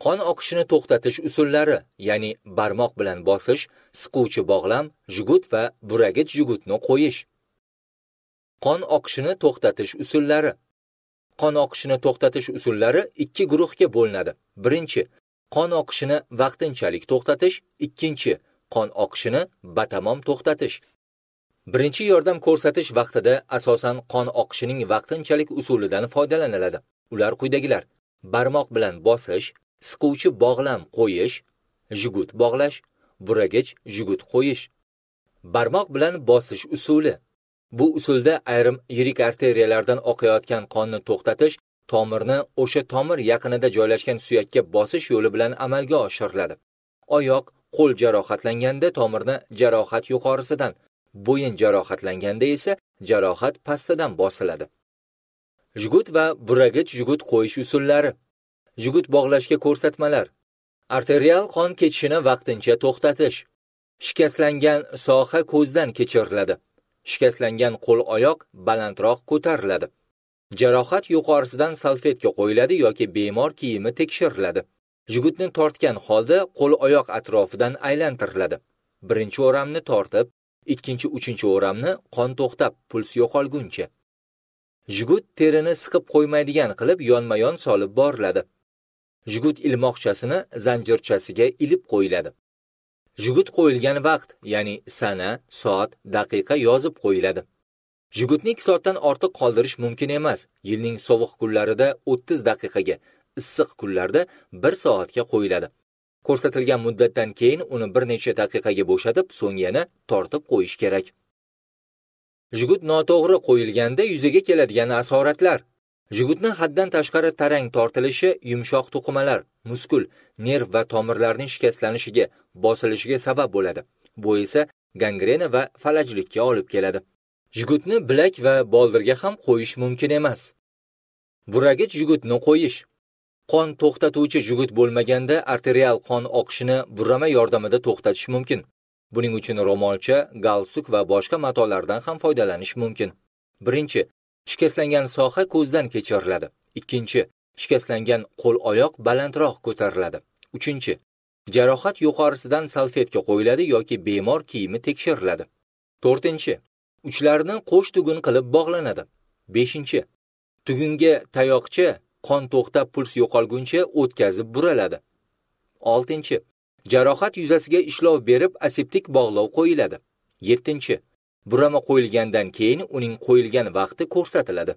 Qon oqishini to'xtatish usullari, ya'ni barmoq bilan bosish, siquvchi bog'lam, jugut va buragich jugutni qo'yish. Qon oqishini to'xtatish usullari. Qon oqishini to'xtatish usullari ikki guruhga bo'linadi. Birinchi, qon oqishini vaqtinchalik to'xtatish, ikkinchi, qon oqishini batamom to'xtatish. Birinchi yordam ko'rsatish vaqtida asosan qon oqishining vaqtinchalik usulidan foydalaniladi. Ular quyidagilar: barmoq bilan bosish, siquvchi bog'lam qo'yish, jugut bog'lash, buragich jugut qo'yish. Barmoq bilan bosish usuli. Bu usulda ayrim yirik arteriyalardan oqayotgan qonni to'xtatish, tomirni o'sha tomir yaqinida joylashgan suyakka bosish yo'li bilan amalga oshiriladi. Oyoq, qo'l jarohatlanganda tomirni jarohat yuqorisidan, bo'yin jarohatlanganda esa jarohat pastidan bosiladi. Jugut va buragich jugut qo'yish usullari. Jugut bog'lashga ko'rsatmalar. Arterial qon ketishini vaqtincha to'xtatish. Shikastlangan soha ko'zdan kechiriladi. Shikastlangan qo'l-oyoq balandroq ko'tariladi. Jarohat yuqorisidan salfetka qo'yiladi yoki bemor kiyimi tekshiriladi. Jugutni tortgan holda qo'l-oyoq atrofidan aylantiriladi. Birinchi o'ramni tortib, ikkinchi, uchinchi o'ramni qon to'xtab, puls yo'qolguncha. Jugut terini siqib qo'ymaydigan qilib yonma-yon solib boriladi. Jugut ilmoqchasini zanjirchasiga ilib qo'yiladi. Jugut qo'yilgan vaqt, ya'ni sana, soat, daqiqa yozib qo'yiladi. Jugutni 2 soatdan ortiq qoldirish mumkin emas. Yilning sovuq kunlarida 30 daqiqaga, issiq kunlarda 1 soatga qo'yiladi. Ko'rsatilgan muddatdan keyin uni bir necha daqiqaga bo'shatib, so'ng yana tortib qo'yish kerak. Jugut noto'g'ri qo'yilganda yuzaga keladigan asoratlar. Jugutni haddan tashqari tarang tortilishi yumshoq to'qimalar, muskul, nerv va tomirlarning shikastlanishiga, bosilishiga sabab bo'ladi. Bu esa gangrena va falajlikka olib keladi. Jugutni bilak va boldirga ham qo'yish mumkin emas. Buragich jugutni qo'yish. Qon to'xtatuvchi jugut bo'lmaganda arterial qon oqishini burama yordamida to'xtatish mumkin. Buning uchun ro'molcha, galstuk va boshqa matolardan ham foydalanish mumkin. Birinchi, shikastlangan soha ko'zdan kechiriladi. Ikkinchi, shikastlangan qo'l-oyoq balandroq ko'tariladi. Uchinchi, jarohat yuqorisidan salfetka qo'yiladi yoki bemor kiyimi tekshiriladi. To'rtinchi, uchlarni qo'sh tugun qilib bog'lanadi. Beshinchi, tugunga tayoqcha qon to'xtab puls yo'qolguncha o'tkazib buraladi. Oltinchi, jarohat yuzasiga ishlov berib aseptik bog'lov qo'yiladi. Yettinchi, burama qo'yilgandan keyin uning qo'yilgan vaqti ko'rsatiladi.